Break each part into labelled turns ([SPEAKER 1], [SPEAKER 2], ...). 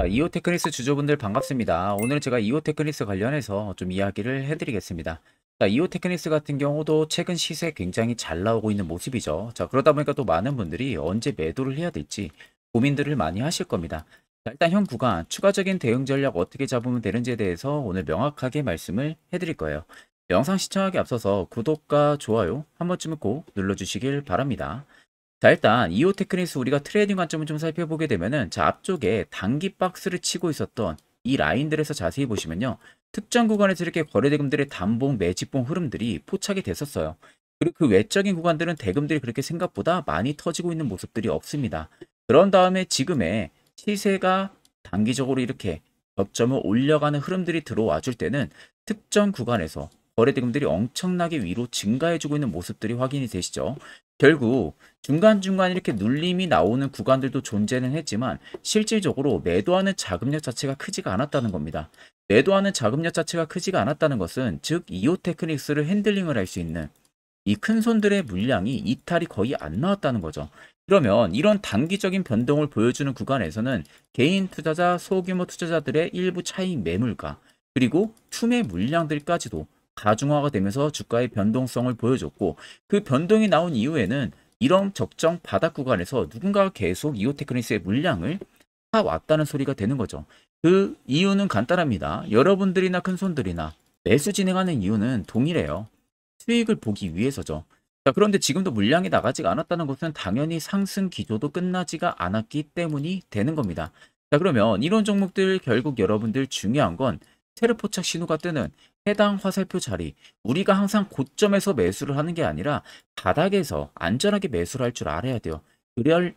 [SPEAKER 1] 이오 테크니스 주주분들 반갑습니다. 오늘은 제가 이오 테크니스 관련해서 좀 이야기를 해드리겠습니다. 이오 테크니스 같은 경우도 최근 시세 굉장히 잘 나오고 있는 모습이죠. 그러다 보니까 또 많은 분들이 언제 매도를 해야 될지 고민들을 많이 하실 겁니다. 일단 현 구간 추가적인 대응 전략 어떻게 잡으면 되는지에 대해서 오늘 명확하게 말씀을 해드릴 거예요. 영상 시청하기 앞서서 구독과 좋아요 한 번쯤은 꼭 눌러주시길 바랍니다. 일단 이오 테크니스 우리가 트레이딩 관점을 좀 살펴보게 되면은 앞쪽에 단기 박스를 치고 있었던 이 라인들에서 자세히 보시면요. 특정 구간에서 이렇게 거래대금들의 단봉, 매집봉 흐름들이 포착이 됐었어요. 그리고 그 외적인 구간들은 대금들이 그렇게 생각보다 많이 터지고 있는 모습들이 없습니다. 그런 다음에 지금의 시세가 단기적으로 이렇게 저점을 올려가는 흐름들이 들어와 줄 때는 특정 구간에서 거래대금들이 엄청나게 위로 증가해주고 있는 모습들이 확인이 되시죠. 결국 중간중간 이렇게 눌림이 나오는 구간들도 존재는 했지만 실질적으로 매도하는 자금력 자체가 크지가 않았다는 겁니다. 매도하는 자금력 자체가 크지가 않았다는 것은 즉 이오 테크닉스를 핸들링을 할 수 있는 이 큰 손들의 물량이 이탈이 거의 안 나왔다는 거죠. 그러면 이런 단기적인 변동을 보여주는 구간에서는 개인 투자자, 소규모 투자자들의 일부 차익 매물과 그리고 투매 물량들까지도 가중화가 되면서 주가의 변동성을 보여줬고 그 변동이 나온 이후에는 이런 적정 바닥 구간에서 누군가가 계속 이오 테크니스의 물량을 사왔다는 소리가 되는 거죠. 그 이유는 간단합니다. 여러분들이나 큰손들이나 매수 진행하는 이유는 동일해요. 수익을 보기 위해서죠. 그런데 지금도 물량이 나가지가 않았다는 것은 당연히 상승 기조도 끝나지가 않았기 때문이 되는 겁니다. 그러면 이런 종목들 결국 여러분들 중요한 건 세력 포착 신호가 뜨는 해당 화살표 자리, 우리가 항상 고점에서 매수를 하는 게 아니라 바닥에서 안전하게 매수를 할 줄 알아야 돼요.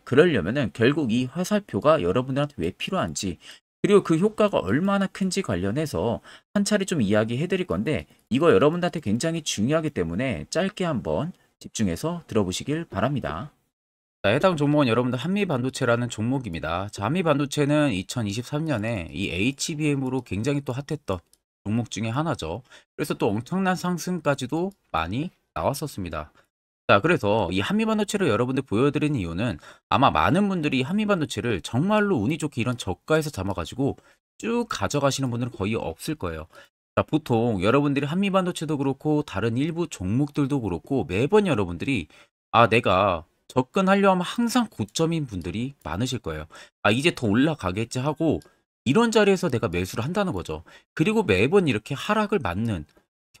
[SPEAKER 1] 그러려면은 결국 이 화살표가 여러분들한테 왜 필요한지, 그리고 그 효과가 얼마나 큰지 관련해서 한 차례 좀 이야기해 드릴 건데, 이거 여러분들한테 굉장히 중요하기 때문에 짧게 한번 집중해서 들어보시길 바랍니다. 해당 종목은 여러분들 한미반도체라는 종목입니다. 한미반도체는 2023년에 이 HBM으로 굉장히 또 핫했던 종목 중에 하나죠. 그래서 또 엄청난 상승까지도 많이 나왔었습니다. 그래서 이 한미반도체를 여러분들 보여드리는 이유는 아마 많은 분들이 한미반도체를 정말로 운이 좋게 이런 저가에서 잡아가지고 쭉 가져가시는 분들은 거의 없을 거예요. 보통 여러분들이 한미반도체도 그렇고 다른 일부 종목들도 그렇고 매번 여러분들이 내가 접근하려 하면 항상 고점인 분들이 많으실 거예요. 이제 더 올라가겠지 하고 이런 자리에서 내가 매수를 한다는 거죠. 그리고 매번 이렇게 하락을 맞는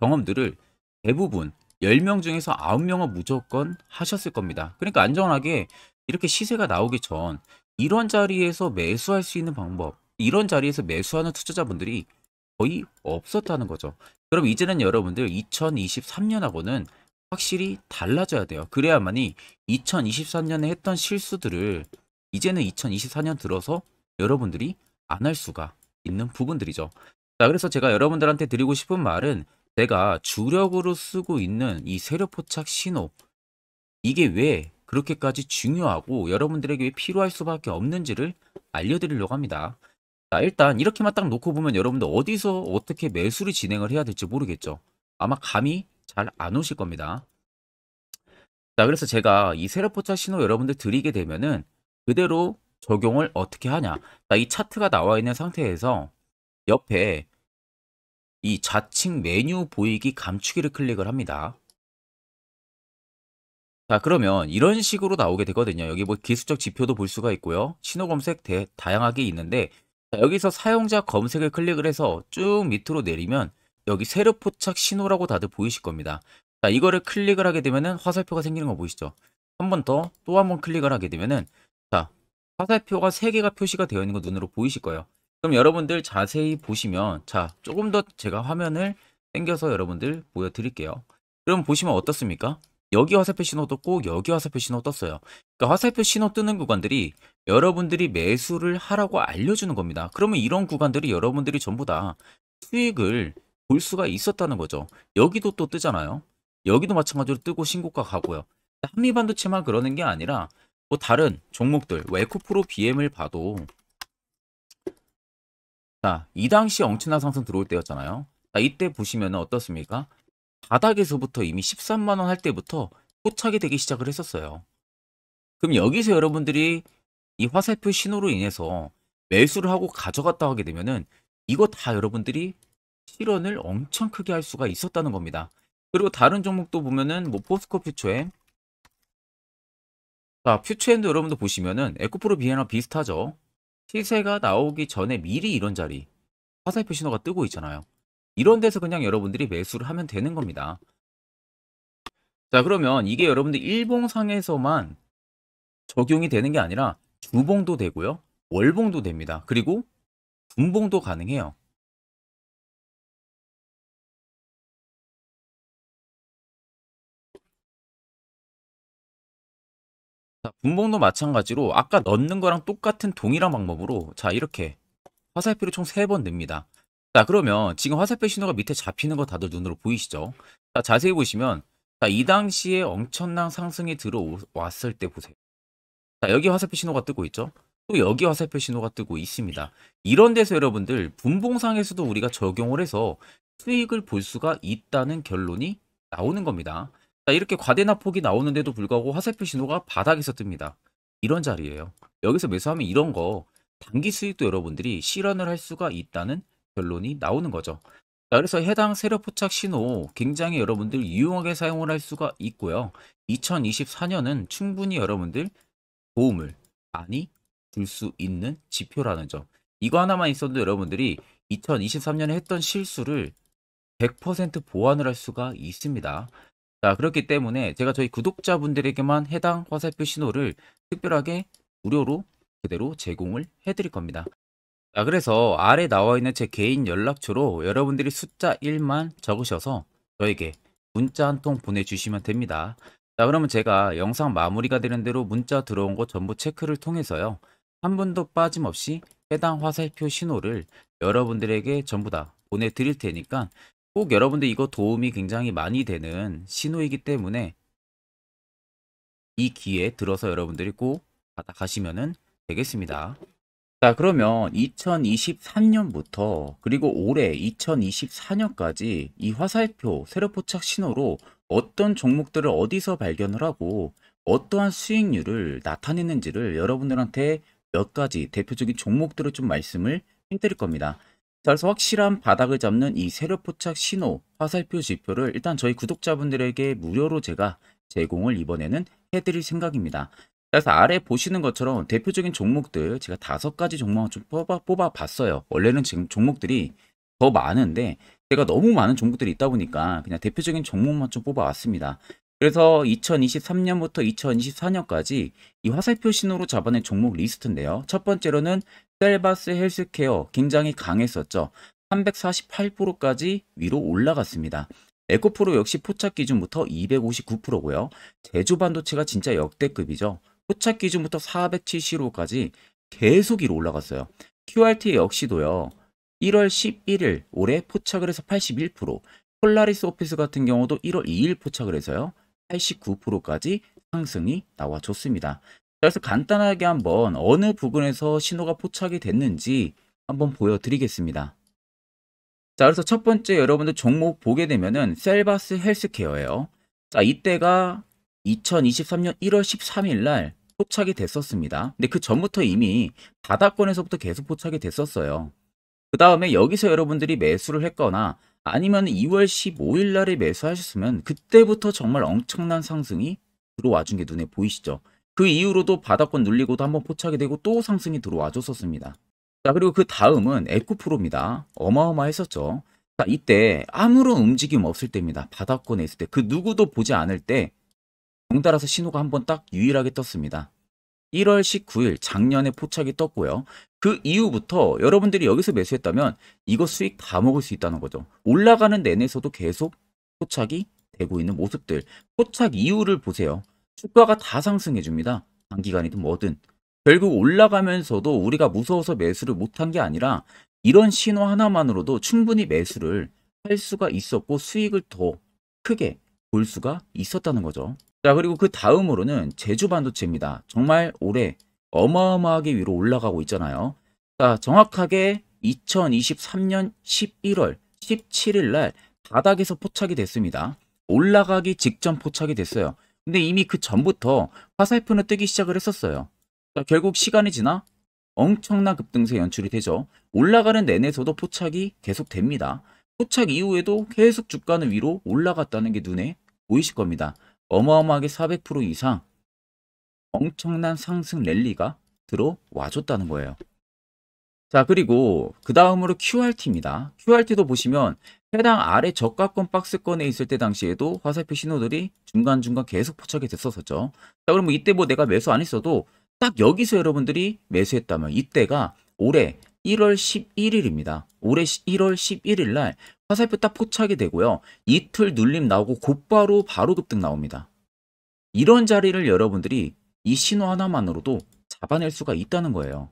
[SPEAKER 1] 경험들을 대부분 10명 중에서 9명은 무조건 하셨을 겁니다. 그러니까 안전하게 이렇게 시세가 나오기 전 이런 자리에서 매수할 수 있는 방법, 이런 자리에서 매수하는 투자자분들이 거의 없었다는 거죠. 그럼 이제는 여러분들 2023년하고는 확실히 달라져야 돼요. 그래야만이 2023년에 했던 실수들을 이제는 2024년 들어서 여러분들이 안 할 수가 있는 부분들이죠. 그래서 제가 여러분들한테 드리고 싶은 말은 제가 주력으로 쓰고 있는 이 세력 포착 신호, 이게 왜 그렇게까지 중요하고 여러분들에게 왜 필요할 수밖에 없는지를 알려드리려고 합니다. 일단 이렇게만 딱 놓고 보면 여러분들 어디서 어떻게 매수를 진행을 해야 될지 모르겠죠. 아마 감이 잘 안 오실 겁니다. 그래서 제가 이 세력포착 신호 여러분들 드리게 되면은 그대로 적용을 어떻게 하냐. 이 차트가 나와 있는 상태에서 옆에 이 좌측 메뉴 보이기 감추기를 클릭을 합니다. 그러면 이런 식으로 나오게 되거든요. 여기 뭐 기술적 지표도 볼 수가 있고요. 신호 검색 다양하게 있는데 여기서 사용자 검색을 클릭을 해서 쭉 밑으로 내리면 여기 세력 포착 신호라고 다들 보이실 겁니다. 이거를 클릭을 하게 되면은 화살표가 생기는 거 보이시죠? 한 번 더 또 한 번 클릭을 하게 되면은 화살표가 3개가 표시가 되어 있는 거 눈으로 보이실 거예요. 그럼 여러분들 자세히 보시면 조금 더 제가 화면을 당겨서 여러분들 보여드릴게요. 그럼 보시면 어떻습니까? 여기 화살표 신호 떴고 여기 화살표 신호 떴어요. 그러니까 화살표 신호 뜨는 구간들이 여러분들이 매수를 하라고 알려주는 겁니다. 그러면 이런 구간들이 여러분들이 전부 다 수익을 볼 수가 있었다는 거죠. 여기도 또 뜨잖아요. 여기도 마찬가지로 뜨고 신고가 가고요. 한미반도체만 그러는 게 아니라 뭐 다른 종목들, 에코프로 BM을 봐도 이 당시 엄청난 상승 들어올 때였잖아요. 이때 보시면 어떻습니까? 바닥에서부터 이미 13만 원 할 때부터 포착이 되기 시작을 했었어요. 그럼 여기서 여러분들이 이 화살표 신호로 인해서 매수를 하고 가져갔다 하게 되면은 이거 다 여러분들이 실현을 엄청 크게 할 수가 있었다는 겁니다. 그리고 다른 종목도 보면은 뭐 포스코 퓨처엠, 자 퓨처엠도 여러분들 보시면은 에코프로 비에나 비슷하죠. 시세가 나오기 전에 미리 이런 자리 화살표 신호가 뜨고 있잖아요. 이런 데서 그냥 여러분들이 매수를 하면 되는 겁니다. 자 그러면 이게 여러분들 일봉상에서만 적용이 되는 게 아니라 주봉도 되고요. 월봉도 됩니다. 그리고 분봉도 가능해요. 자, 분봉도 마찬가지로 아까 넣는 거랑 똑같은 동일한 방법으로 자 이렇게 화살표를 총 3번 냅니다. 자 그러면 지금 화살표 신호가 밑에 잡히는 거 다들 눈으로 보이시죠? 자 자세히 보시면 자, 이 당시에 엄청난 상승이 들어왔을 때 보세요. 자 여기 화살표 신호가 뜨고 있죠? 또 여기 화살표 신호가 뜨고 있습니다. 이런 데서 여러분들 분봉상에서도 우리가 적용을 해서 수익을 볼 수가 있다는 결론이 나오는 겁니다. 자 이렇게 과대납폭이 나오는데도 불구하고 화살표 신호가 바닥에서 뜹니다. 이런 자리예요. 여기서 매수하면 이런 거 단기 수익도 여러분들이 실현을 할 수가 있다는 결론이 나오는 거죠. 자, 그래서 해당 세력 포착 신호 굉장히 여러분들 유용하게 사용을 할 수가 있고요. 2024년은 충분히 여러분들 도움을 많이 줄 수 있는 지표라는 점. 이거 하나만 있어도 여러분들이 2023년에 했던 실수를 100% 보완을 할 수가 있습니다. 자, 그렇기 때문에 제가 저희 구독자분들에게만 해당 화살표 신호를 특별하게 무료로 그대로 제공을 해드릴 겁니다. 자, 그래서 아래 나와 있는 제 개인 연락처로 여러분들이 숫자 1만 적으셔서 저에게 문자 한 통 보내주시면 됩니다. 자, 그러면 제가 영상 마무리가 되는 대로 문자 들어온 거 전부 체크를 통해서요. 한 분도 빠짐없이 해당 화살표 신호를 여러분들에게 전부 다 보내드릴 테니까 꼭 여러분들 이거 도움이 굉장히 많이 되는 신호이기 때문에 이 기회에 들어서 여러분들이 꼭 받아가시면 되겠습니다. 자, 그러면 2023년부터 그리고 올해 2024년까지 이 화살표 세력 포착 신호로 어떤 종목들을 어디서 발견을 하고 어떠한 수익률을 나타내는지를 여러분들한테 몇 가지 대표적인 종목들을 좀 말씀을 해드릴 겁니다. 자, 그래서 확실한 바닥을 잡는 이 세력 포착 신호 화살표 지표를 일단 저희 구독자분들에게 무료로 제가 제공을 이번에는 해드릴 생각입니다. 그래서 아래 보시는 것처럼 대표적인 종목들 제가 5가지 종목을 좀 뽑아 봤어요. 원래는 지금 종목들이 더 많은데 제가 너무 많은 종목들이 있다 보니까 그냥 대표적인 종목만 좀 뽑아 왔습니다. 그래서 2023년부터 2024년까지 이 화살표 신호로 잡아낸 종목 리스트인데요. 첫 번째로는 셀바스 헬스케어 굉장히 강했었죠. 348%까지 위로 올라갔습니다. 에코프로 역시 포착 기준부터 259%고요. 제주반도체가 진짜 역대급이죠. 포착 기준부터 475까지 계속 위로 올라갔어요. QRT 역시도요. 1월 11일 올해 포착을 해서 81%, 폴라리스 오피스 같은 경우도 1월 2일 포착을 해서요. 89%까지 상승이 나와줬습니다. 그래서 간단하게 한번 어느 부분에서 신호가 포착이 됐는지 한번 보여드리겠습니다. 자, 그래서 첫 번째 여러분들 종목 보게 되면은 셀바스 헬스케어예요. 자, 이때가 2023년 1월 13일 날 포착이 됐었습니다. 근데 그 전부터 이미 바닥권에서부터 계속 포착이 됐었어요. 그 다음에 여기서 여러분들이 매수를 했거나 아니면 2월 15일 날에 매수하셨으면 그때부터 정말 엄청난 상승이 들어와 준 게 눈에 보이시죠? 그 이후로도 바닥권 눌리고도 한번 포착이 되고 또 상승이 들어와 줬었습니다. 자, 그리고 그 다음은 에코프로입니다. 어마어마했었죠. 자, 이때 아무런 움직임 없을 때입니다. 바닥권에 있을 때. 그 누구도 보지 않을 때 덩달아서 신호가 한번 딱 유일하게 떴습니다. 1월 19일 작년에 포착이 떴고요. 그 이후부터 여러분들이 여기서 매수했다면 이거 수익 다 먹을 수 있다는 거죠. 올라가는 내내서도 계속 포착이 되고 있는 모습들. 포착 이후를 보세요. 주가가 다 상승해 줍니다. 단기간이든 뭐든. 결국 올라가면서도 우리가 무서워서 매수를 못한 게 아니라 이런 신호 하나만으로도 충분히 매수를 할 수가 있었고 수익을 더 크게 볼 수가 있었다는 거죠. 자, 그리고 그 다음으로는 제주반도체입니다. 정말 올해 어마어마하게 위로 올라가고 있잖아요. 자, 정확하게 2023년 11월 17일 날 바닥에서 포착이 됐습니다. 올라가기 직전 포착이 됐어요. 근데 이미 그 전부터 화살표는 뜨기 시작을 했었어요. 자, 결국 시간이 지나 엄청난 급등세 연출이 되죠. 올라가는 내내서도 포착이 계속됩니다. 포착 이후에도 계속 주가는 위로 올라갔다는 게 눈에 보이실 겁니다. 어마어마하게 400% 이상 엄청난 상승 랠리가 들어와줬다는 거예요. 자, 그리고 그 다음으로 QRT입니다. QRT도 보시면 해당 아래 저가권 박스권에 있을 때 당시에도 화살표 신호들이 중간중간 계속 포착이 됐었었죠. 자, 그러면 이때 뭐 내가 매수 안 했어도 딱 여기서 여러분들이 매수했다면 이때가 올해 1월 11일입니다. 올해 1월 11일 날 화살표 딱 포착이 되고요. 이틀 눌림 나오고 곧바로 바로 급등 나옵니다. 이런 자리를 여러분들이 이 신호 하나만으로도 잡아낼 수가 있다는 거예요.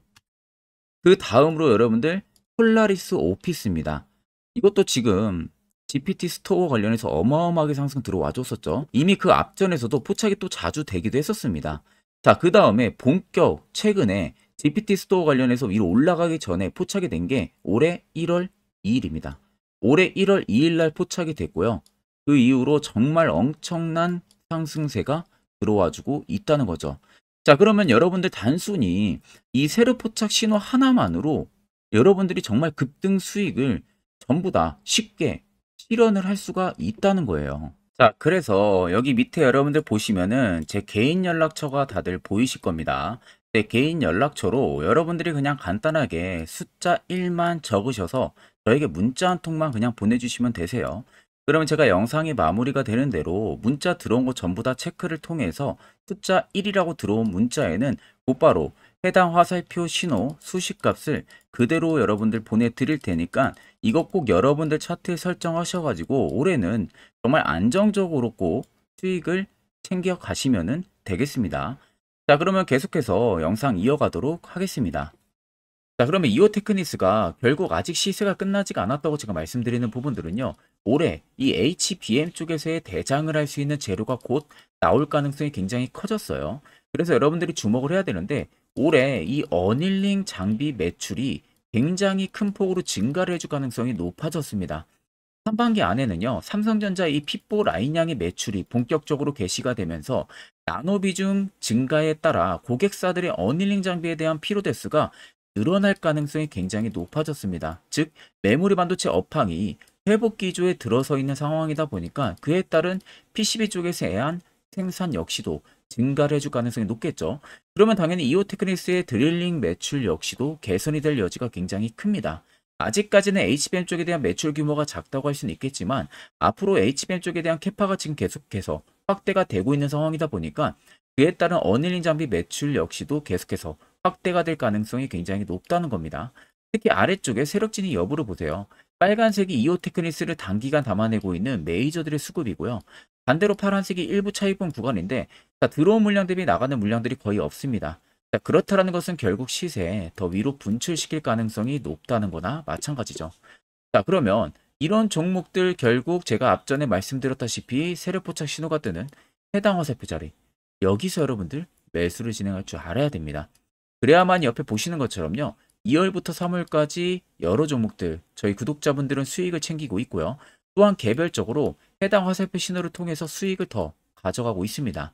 [SPEAKER 1] 그 다음으로 여러분들 폴라리스 오피스입니다. 이것도 지금 GPT 스토어 관련해서 어마어마하게 상승 들어와 줬었죠. 이미 그 앞전에서도 포착이 또 자주 되기도 했었습니다. 자, 그 다음에 본격 최근에 GPT 스토어 관련해서 위로 올라가기 전에 포착이 된 게 올해 1월 2일입니다. 올해 1월 2일 날 포착이 됐고요. 그 이후로 정말 엄청난 상승세가 들어와주고 있다는 거죠. 자, 그러면 여러분들 단순히 이 세력 포착 신호 하나만으로 여러분들이 정말 급등 수익을 전부 다 쉽게 실현을 할 수가 있다는 거예요. 자, 그래서 여기 밑에 여러분들 보시면은 제 개인 연락처가 다들 보이실 겁니다. 제 개인 연락처로 여러분들이 그냥 간단하게 숫자 1만 적으셔서 저에게 문자 한 통만 그냥 보내주시면 되세요. 그러면 제가 영상이 마무리가 되는 대로 문자 들어온 거 전부 다 체크를 통해서 숫자 1이라고 들어온 문자에는 곧바로 해당 화살표 신호 수식값을 그대로 여러분들 보내드릴 테니까 이거 꼭 여러분들 차트에 설정하셔가지고 올해는 정말 안정적으로 꼭 수익을 챙겨 가시면 되겠습니다. 자, 그러면 계속해서 영상 이어가도록 하겠습니다. 자, 그러면 이오 테크니스가 결국 아직 시세가 끝나지가 않았다고 제가 말씀드리는 부분들은요. 올해 이 HBM 쪽에서의 대장을 할 수 있는 재료가 곧 나올 가능성이 굉장히 커졌어요. 그래서 여러분들이 주목을 해야 되는데 올해 이 어닐링 장비 매출이 굉장히 큰 폭으로 증가를 해줄 가능성이 높아졌습니다. 상반기 안에는요, 삼성전자 이 핏보 라인양의 매출이 본격적으로 개시가 되면서 나노 비중 증가에 따라 고객사들의 어닐링 장비에 대한 피로대수가 늘어날 가능성이 굉장히 높아졌습니다. 즉, 메모리 반도체 업황이 회복 기조에 들어서 있는 상황이다 보니까 그에 따른 PCB 쪽에서 애한 생산 역시도 증가를 해줄 가능성이 높겠죠. 그러면 당연히 이오 테크닉스의 드릴링 매출 역시도 개선이 될 여지가 굉장히 큽니다. 아직까지는 HBM 쪽에 대한 매출 규모가 작다고 할 수는 있겠지만 앞으로 HBM 쪽에 대한 캐파가 지금 계속해서 확대가 되고 있는 상황이다 보니까 그에 따른 어닐링 장비 매출 역시도 계속해서 확대가 될 가능성이 굉장히 높다는 겁니다. 특히 아래쪽에 세력진이 여부를 보세요. 빨간색이 이오 테크니스를 단기간 담아내고 있는 메이저들의 수급이고요. 반대로 파란색이 일부 차익분 구간인데 들어온 물량 대비 나가는 물량들이 거의 없습니다. 자, 그렇다는 것은 결국 시세에 더 위로 분출시킬 가능성이 높다는 거나 마찬가지죠. 자, 그러면 이런 종목들 결국 제가 앞전에 말씀드렸다시피 세력 포착 신호가 뜨는 해당 화살표 자리, 여기서 여러분들 매수를 진행할 줄 알아야 됩니다. 그래야만 옆에 보시는 것처럼요. 2월부터 3월까지 여러 종목들 저희 구독자분들은 수익을 챙기고 있고요. 또한 개별적으로 해당 화살표 신호를 통해서 수익을 더 가져가고 있습니다.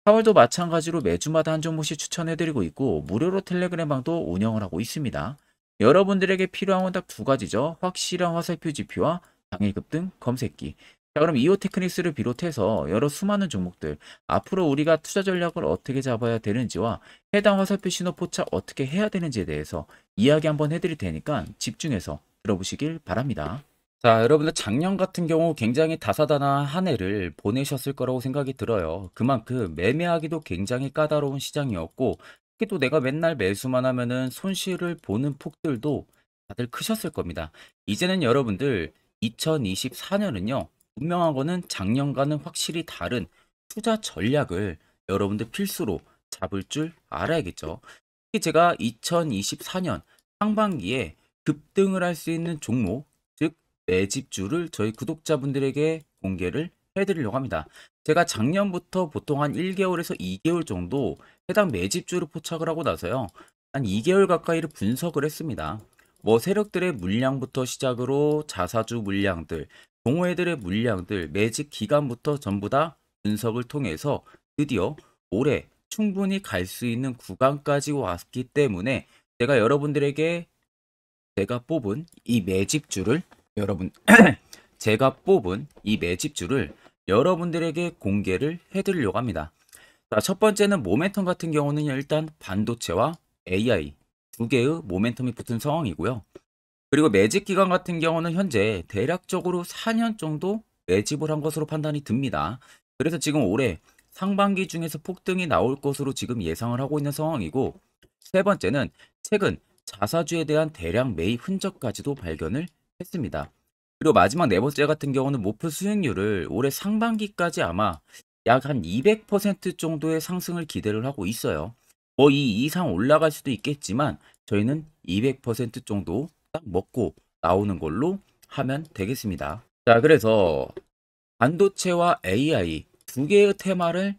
[SPEAKER 1] 4월도 마찬가지로 매주마다 한 종목씩 추천해드리고 있고 무료로 텔레그램방도 운영을 하고 있습니다. 여러분들에게 필요한 건 딱 두 가지죠. 확실한 화살표 지표와 당일 급등 검색기. 자, 그럼 이오 테크닉스를 비롯해서 여러 수많은 종목들 앞으로 우리가 투자 전략을 어떻게 잡아야 되는지와 해당 화살표 신호 포착 어떻게 해야 되는지에 대해서 이야기 한번 해드릴 테니까 집중해서 들어보시길 바랍니다. 자, 여러분들 작년 같은 경우 굉장히 다사다난한 한 해를 보내셨을 거라고 생각이 들어요. 그만큼 매매하기도 굉장히 까다로운 시장이었고, 특히 또 내가 맨날 매수만 하면은 손실을 보는 폭들도 다들 크셨을 겁니다. 이제는 여러분들 2024년은요, 분명한 거는 작년과는 확실히 다른 투자 전략을 여러분들 필수로 잡을 줄 알아야겠죠. 특히 제가 2024년 상반기에 급등을 할 수 있는 종목, 즉 매집주를 저희 구독자분들에게 공개를 해드리려고 합니다. 제가 작년부터 보통 한 1개월에서 2개월 정도 해당 매집주를 포착을 하고 나서요. 한 2개월 가까이를 분석을 했습니다. 뭐 세력들의 물량부터 시작으로 자사주 물량들, 동호회들의 물량들, 매집 기간부터 전부 다 분석을 통해서 드디어 올해 충분히 갈 수 있는 구간까지 왔기 때문에 제가 여러분들에게 제가 뽑은 이 매집주를 여러분 제가 뽑은 이 매집주를 여러분들에게 공개를 해드리려고 합니다. 자, 첫 번째는 모멘텀 같은 경우는 일단 반도체와 AI 두 개의 모멘텀이 붙은 상황이고요. 그리고 매집 기간 같은 경우는 현재 대략적으로 4년 정도 매집을 한 것으로 판단이 듭니다. 그래서 지금 올해 상반기 중에서 폭등이 나올 것으로 지금 예상을 하고 있는 상황이고, 세 번째는 최근 자사주에 대한 대량 매입 흔적까지도 발견을 했습니다. 그리고 마지막 네 번째 같은 경우는 목표 수익률을 올해 상반기까지 아마 약 한 200% 정도의 상승을 기대를 하고 있어요. 뭐 이 이상 올라갈 수도 있겠지만 저희는 200% 정도 딱 먹고 나오는 걸로 하면 되겠습니다. 자, 그래서 반도체와 AI 두 개의 테마를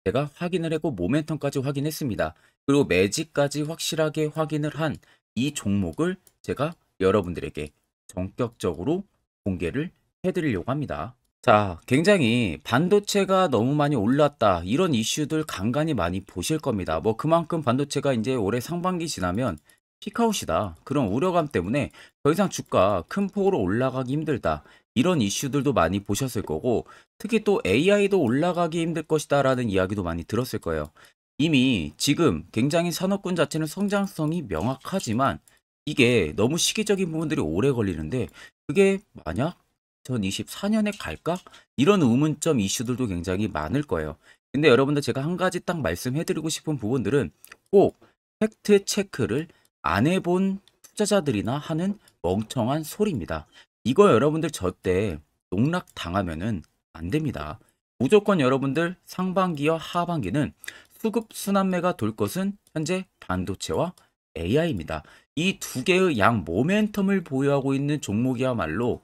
[SPEAKER 1] 제가 확인을 했고 모멘텀까지 확인했습니다. 그리고 매직까지 확실하게 확인을 한 이 종목을 제가 여러분들에게 전격적으로 공개를 해드리려고 합니다. 자, 굉장히 반도체가 너무 많이 올랐다, 이런 이슈들 간간히 많이 보실 겁니다. 뭐 그만큼 반도체가 이제 올해 상반기 지나면 피크아웃이다, 그런 우려감 때문에 더 이상 주가 큰 폭으로 올라가기 힘들다, 이런 이슈들도 많이 보셨을 거고, 특히 또 AI도 올라가기 힘들 것이다 라는 이야기도 많이 들었을 거예요. 이미 지금 굉장히 산업군 자체는 성장성이 명확하지만 이게 너무 시기적인 부분들이 오래 걸리는데, 그게 만약 2024년에 갈까? 이런 의문점 이슈들도 굉장히 많을 거예요. 근데 여러분들, 제가 한 가지 딱 말씀해드리고 싶은 부분들은 꼭 팩트 체크를 안 해본 투자자들이나 하는 멍청한 소리입니다. 이거 여러분들 저때 농락 당하면은 안 됩니다. 무조건 여러분들 상반기와 하반기는 수급 순환매가 돌 것은 현재 반도체와 AI입니다. 이 두 개의 양 모멘텀을 보유하고 있는 종목이야말로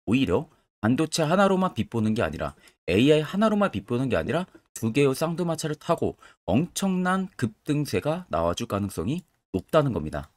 [SPEAKER 1] 오히려 반도체 하나로만 빗보는 게 아니라 AI 하나로만 빗보는 게 아니라 두 개의 쌍두마차를 타고 엄청난 급등세가 나와줄 가능성이 높다는 겁니다.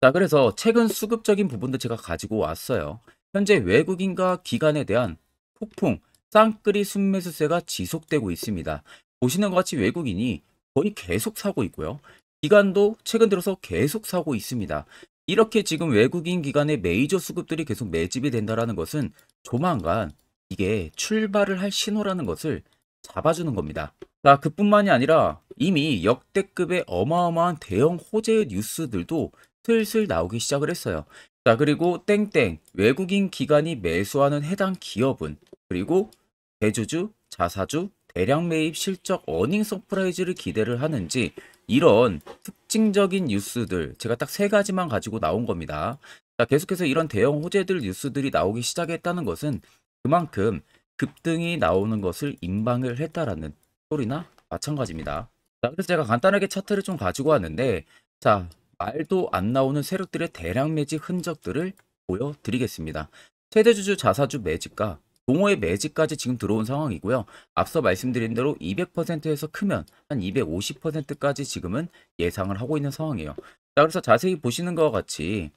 [SPEAKER 1] 자, 그래서 최근 수급적인 부분도 제가 가지고 왔어요. 현재 외국인과 기관에 대한 폭풍 쌍끌이 순매수세가 지속되고 있습니다. 보시는 것 같이 외국인이 거의 계속 사고 있고요. 기관도 최근 들어서 계속 사고 있습니다. 이렇게 지금 외국인 기관의 메이저 수급들이 계속 매집이 된다는 것은 조만간 이게 출발을 할 신호라는 것을 잡아주는 겁니다. 자, 그뿐만이 아니라 이미 역대급의 어마어마한 대형 호재의 뉴스들도 슬슬 나오기 시작을 했어요. 자, 그리고 땡땡 외국인 기관이 매수하는 해당 기업은, 그리고 대주주, 자사주, 대량 매입 실적 어닝 서프라이즈를 기대를 하는지, 이런 특징적인 뉴스들 제가 딱 세 가지만 가지고 나온 겁니다. 자, 계속해서 이런 대형 호재들 뉴스들이 나오기 시작했다는 것은 그만큼 급등이 나오는 것을 임방을 했다라는 소리나 마찬가지입니다. 자, 그래서 제가 간단하게 차트를 좀 가지고 왔는데, 자, 말도 안 나오는 세력들의 대량 매집 흔적들을 보여드리겠습니다. 최대주주 자사주 매집과 동호회 매집까지 지금 들어온 상황이고요. 앞서 말씀드린 대로 200%에서 크면 한 250%까지 지금은 예상을 하고 있는 상황이에요. 자, 그래서 자세히 보시는 것과 같이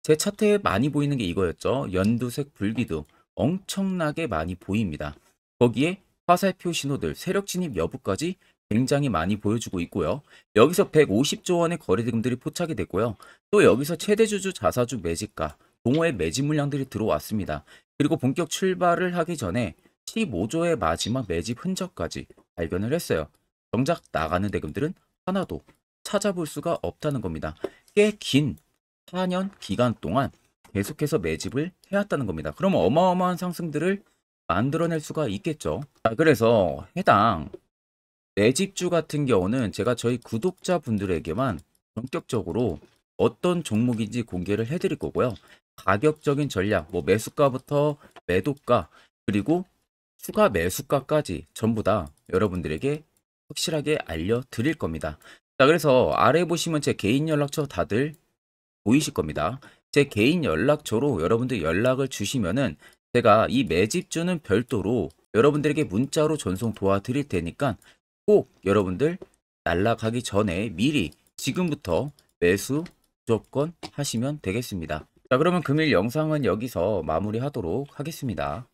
[SPEAKER 1] 제 차트에 많이 보이는 게 이거였죠. 연두색 불기둥 엄청나게 많이 보입니다. 거기에 화살표 신호들, 세력 진입 여부까지 굉장히 많이 보여주고 있고요. 여기서 150조 원의 거래대금들이 포착이 됐고요. 또 여기서 최대주주 자사주 매집가, 동호회 매집 물량들이 들어왔습니다. 그리고 본격 출발을 하기 전에 15조의 마지막 매집 흔적까지 발견을 했어요. 정작 나가는 대금들은 하나도 찾아볼 수가 없다는 겁니다. 꽤 긴 4년 기간 동안 계속해서 매집을 해왔다는 겁니다. 그럼 어마어마한 상승들을 만들어낼 수가 있겠죠. 자, 그래서 해당 매집주 같은 경우는 제가 저희 구독자분들에게만 본격적으로 어떤 종목인지 공개를 해드릴 거고요. 가격적인 전략, 뭐 매수가부터 매도가, 그리고 추가 매수가까지 전부 다 여러분들에게 확실하게 알려드릴 겁니다. 자, 그래서 아래 보시면 제 개인 연락처 다들 보이실 겁니다. 제 개인 연락처로 여러분들 연락을 주시면은 제가 이 매집주는 별도로 여러분들에게 문자로 전송 도와드릴 테니까 꼭 여러분들 날라가기 전에 미리 지금부터 매수 무조건 하시면 되겠습니다. 자, 그러면 금일 영상은 여기서 마무리하도록 하겠습니다.